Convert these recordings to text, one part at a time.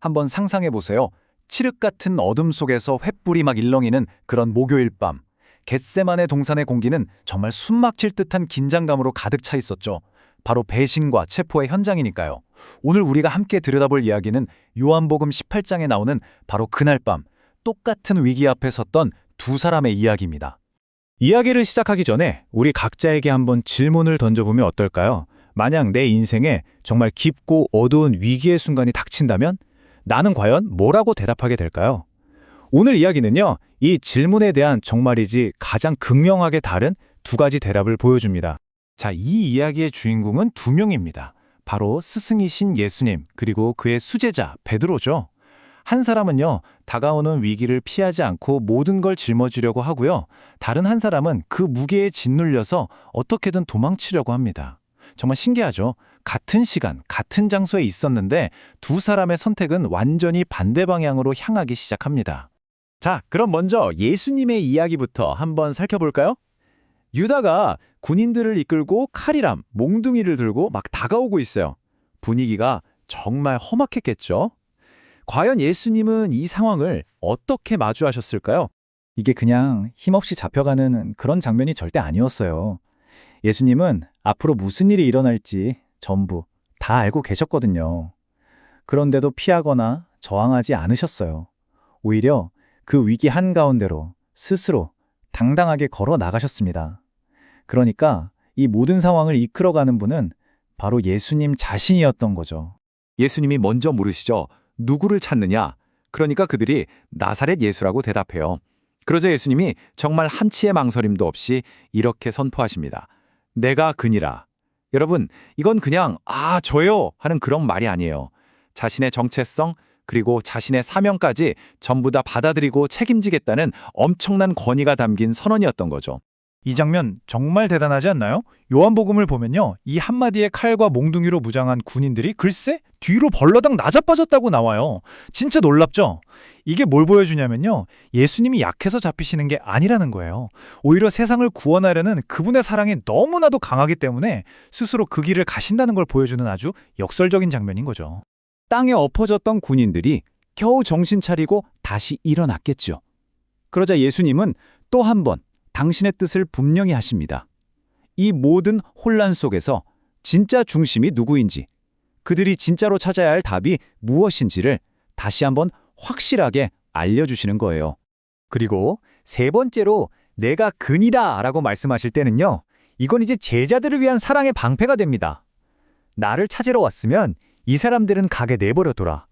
한번 상상해 보세요. 칠흑 같은 어둠 속에서 횃불이 막 일렁이는 그런 목요일 밤. 겟세마네 동산의 공기는 정말 숨막힐 듯한 긴장감으로 가득 차 있었죠. 바로 배신과 체포의 현장이니까요. 오늘 우리가 함께 들여다볼 이야기는 요한복음 18장에 나오는 바로 그날 밤, 똑같은 위기 앞에 섰던 두 사람의 이야기입니다. 이야기를 시작하기 전에 우리 각자에게 한번 질문을 던져보면 어떨까요? 만약 내 인생에 정말 깊고 어두운 위기의 순간이 닥친다면 나는 과연 뭐라고 대답하게 될까요? 오늘 이야기는요, 이 질문에 대한 정말이지 가장 극명하게 다른 두 가지 대답을 보여줍니다. 자, 이 이야기의 주인공은 두 명입니다. 바로 스승이신 예수님, 그리고 그의 수제자 베드로죠. 한 사람은요, 다가오는 위기를 피하지 않고 모든 걸 짊어지려고 하고요. 다른 한 사람은 그 무게에 짓눌려서 어떻게든 도망치려고 합니다. 정말 신기하죠? 같은 시간, 같은 장소에 있었는데 두 사람의 선택은 완전히 반대 방향으로 향하기 시작합니다. 자, 그럼 먼저 예수님의 이야기부터 한번 살펴볼까요? 유다가 군인들을 이끌고 칼이람, 몽둥이를 들고 막 다가오고 있어요. 분위기가 정말 험악했겠죠? 과연 예수님은 이 상황을 어떻게 마주하셨을까요? 이게 그냥 힘없이 잡혀가는 그런 장면이 절대 아니었어요. 예수님은 앞으로 무슨 일이 일어날지 전부 다 알고 계셨거든요. 그런데도 피하거나 저항하지 않으셨어요. 오히려 그 위기 한가운데로 스스로 당당하게 걸어 나가셨습니다. 그러니까 이 모든 상황을 이끌어가는 분은 바로 예수님 자신이었던 거죠. 예수님이 먼저 물으시죠. 누구를 찾느냐? 그러니까 그들이 나사렛 예수라고 대답해요. 그러자 예수님이 정말 한치의 망설임도 없이 이렇게 선포하십니다. 내가 그니라. 여러분, 이건 그냥 저요 하는 그런 말이 아니에요. 자신의 정체성 그리고 자신의 사명까지 전부 다 받아들이고 책임지겠다는 엄청난 권위가 담긴 선언이었던 거죠. 이 장면 정말 대단하지 않나요? 요한복음을 보면요, 이 한마디의 칼과 몽둥이로 무장한 군인들이 글쎄 뒤로 벌러당 나자빠졌다고 나와요. 진짜 놀랍죠? 이게 뭘 보여주냐면요, 예수님이 약해서 잡히시는 게 아니라는 거예요. 오히려 세상을 구원하려는 그분의 사랑이 너무나도 강하기 때문에 스스로 그 길을 가신다는 걸 보여주는 아주 역설적인 장면인 거죠. 땅에 엎어졌던 군인들이 겨우 정신 차리고 다시 일어났겠죠. 그러자 예수님은 또 한 번 당신의 뜻을 분명히 하십니다. 이 모든 혼란 속에서 진짜 중심이 누구인지, 그들이 진짜로 찾아야 할 답이 무엇인지를 다시 한번 확실하게 알려주시는 거예요. 그리고 세 번째로 내가 근이다 라고 말씀하실 때는요, 이건 이제 제자들을 위한 사랑의 방패가 됩니다. 나를 찾으러 왔으면 이 사람들은 가게 내버려둬라.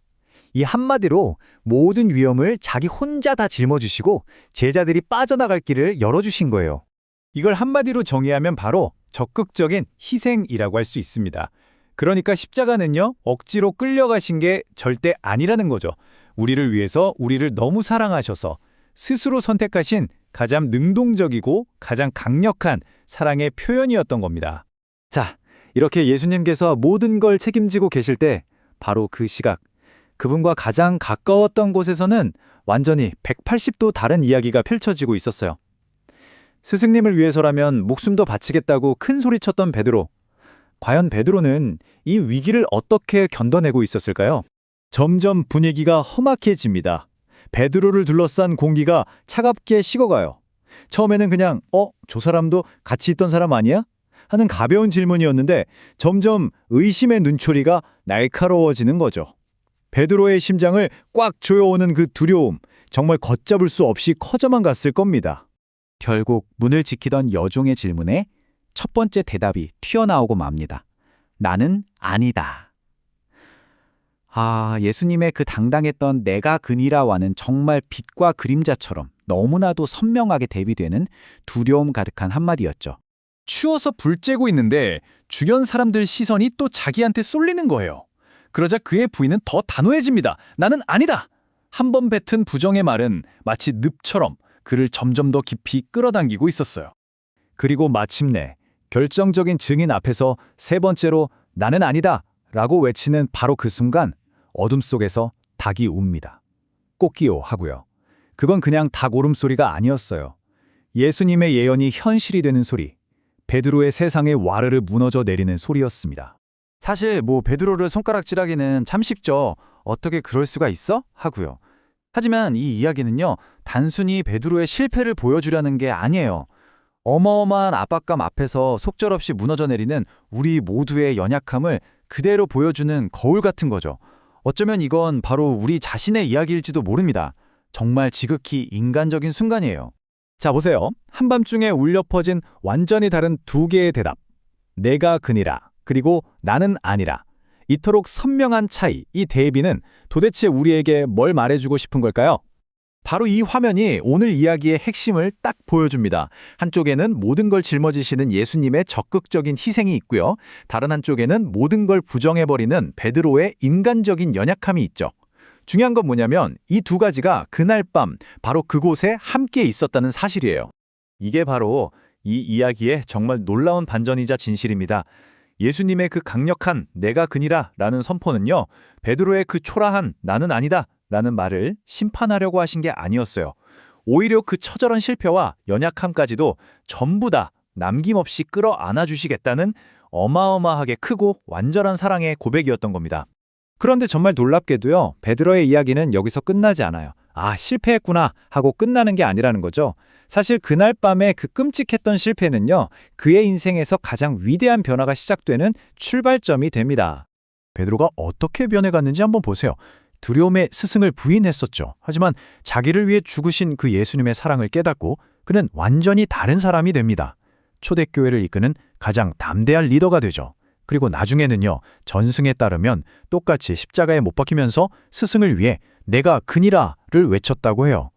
이 한마디로 모든 위험을 자기 혼자 다 짊어주시고 제자들이 빠져나갈 길을 열어주신 거예요. 이걸 한마디로 정의하면 바로 적극적인 희생이라고 할 수 있습니다. 그러니까 십자가는요, 억지로 끌려가신 게 절대 아니라는 거죠. 우리를 위해서 우리를 너무 사랑하셔서 스스로 선택하신 가장 능동적이고 가장 강력한 사랑의 표현이었던 겁니다. 자, 이렇게 예수님께서 모든 걸 책임지고 계실 때 바로 그 시각, 그분과 가장 가까웠던 곳에서는 완전히 180도 다른 이야기가 펼쳐지고 있었어요. 스승님을 위해서라면 목숨도 바치겠다고 큰 소리쳤던 베드로. 과연 베드로는 이 위기를 어떻게 견뎌내고 있었을까요? 점점 분위기가 험악해집니다. 베드로를 둘러싼 공기가 차갑게 식어가요. 처음에는 그냥 저 사람도 같이 있던 사람 아니야? 하는 가벼운 질문이었는데 점점 의심의 눈초리가 날카로워지는 거죠. 베드로의 심장을 꽉 조여오는 그 두려움, 정말 걷잡을 수 없이 커져만 갔을 겁니다. 결국 문을 지키던 여종의 질문에 첫 번째 대답이 튀어나오고 맙니다. 나는 아니다. 예수님의 그 당당했던 내가 그니라와는 정말 빛과 그림자처럼 너무나도 선명하게 대비되는 두려움 가득한 한마디였죠. 추워서 불 쬐고 있는데 주변 사람들 시선이 또 자기한테 쏠리는 거예요. 그러자 그의 부인은 더 단호해집니다. 나는 아니다! 한 번 뱉은 부정의 말은 마치 늪처럼 그를 점점 더 깊이 끌어당기고 있었어요. 그리고 마침내 결정적인 증인 앞에서 세 번째로 나는 아니다! 라고 외치는 바로 그 순간 어둠 속에서 닭이 웁니다. 꽃기요 하고요. 그건 그냥 닭 울음소리가 아니었어요. 예수님의 예언이 현실이 되는 소리, 베드로의 세상에 와르르 무너져 내리는 소리였습니다. 사실 베드로를 손가락질하기는 참 쉽죠. 어떻게 그럴 수가 있어? 하고요. 하지만 이 이야기는요, 단순히 베드로의 실패를 보여주려는 게 아니에요. 어마어마한 압박감 앞에서 속절없이 무너져 내리는 우리 모두의 연약함을 그대로 보여주는 거울 같은 거죠. 어쩌면 이건 바로 우리 자신의 이야기일지도 모릅니다. 정말 지극히 인간적인 순간이에요. 자, 보세요. 한밤중에 울려 퍼진 완전히 다른 두 개의 대답. 내가 그니라, 그리고 나는 아니라. 이토록 선명한 차이, 이 대비는 도대체 우리에게 뭘 말해주고 싶은 걸까요? 바로 이 화면이 오늘 이야기의 핵심을 딱 보여줍니다. 한쪽에는 모든 걸 짊어지시는 예수님의 적극적인 희생이 있고요. 다른 한쪽에는 모든 걸 부정해버리는 베드로의 인간적인 연약함이 있죠. 중요한 건 뭐냐면 이 두 가지가 그날 밤 바로 그곳에 함께 있었다는 사실이에요. 이게 바로 이 이야기의 정말 놀라운 반전이자 진실입니다. 예수님의 그 강력한 내가 그니라 라는 선포는요, 베드로의 그 초라한 나는 아니다 라는 말을 심판하려고 하신 게 아니었어요. 오히려 그 처절한 실패와 연약함까지도 전부 다 남김없이 끌어안아 주시겠다는 어마어마하게 크고 완전한 사랑의 고백이었던 겁니다. 그런데 정말 놀랍게도요, 베드로의 이야기는 여기서 끝나지 않아요. 아, 실패했구나 하고 끝나는 게 아니라는 거죠. 사실 그날 밤에 그 끔찍했던 실패는요, 그의 인생에서 가장 위대한 변화가 시작되는 출발점이 됩니다. 베드로가 어떻게 변해갔는지 한번 보세요. 두려움에 스승을 부인했었죠. 하지만 자기를 위해 죽으신 그 예수님의 사랑을 깨닫고 그는 완전히 다른 사람이 됩니다. 초대교회를 이끄는 가장 담대한 리더가 되죠. 그리고 나중에는요, 전승에 따르면 똑같이 십자가에 못 박히면서 스승을 위해 내가 그니라를 외쳤다고 해요.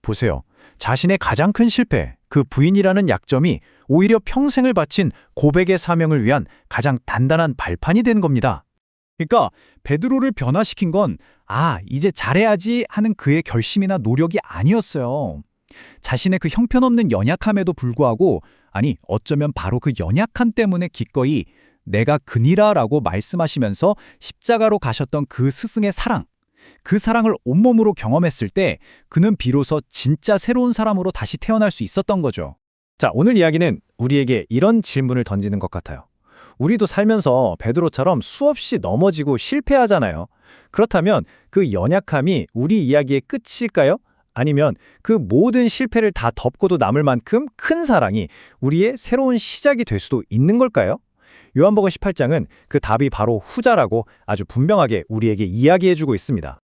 보세요. 자신의 가장 큰 실패, 그 부인이라는 약점이 오히려 평생을 바친 고백의 사명을 위한 가장 단단한 발판이 된 겁니다. 그러니까 베드로를 변화시킨 건 이제 잘해야지 하는 그의 결심이나 노력이 아니었어요. 자신의 그 형편없는 연약함에도 불구하고 어쩌면 바로 그 연약함 때문에 기꺼이 내가 그니라라고 말씀하시면서 십자가로 가셨던 그 스승의 사랑, 그 사랑을 온몸으로 경험했을 때 그는 비로소 진짜 새로운 사람으로 다시 태어날 수 있었던 거죠. 자, 오늘 이야기는 우리에게 이런 질문을 던지는 것 같아요. 우리도 살면서 베드로처럼 수없이 넘어지고 실패하잖아요. 그렇다면 그 연약함이 우리 이야기의 끝일까요? 아니면 그 모든 실패를 다 덮고도 남을 만큼 큰 사랑이 우리의 새로운 시작이 될 수도 있는 걸까요? 요한복음 18장은 그 답이 바로 후자라고 아주 분명하게 우리에게 이야기해주고 있습니다.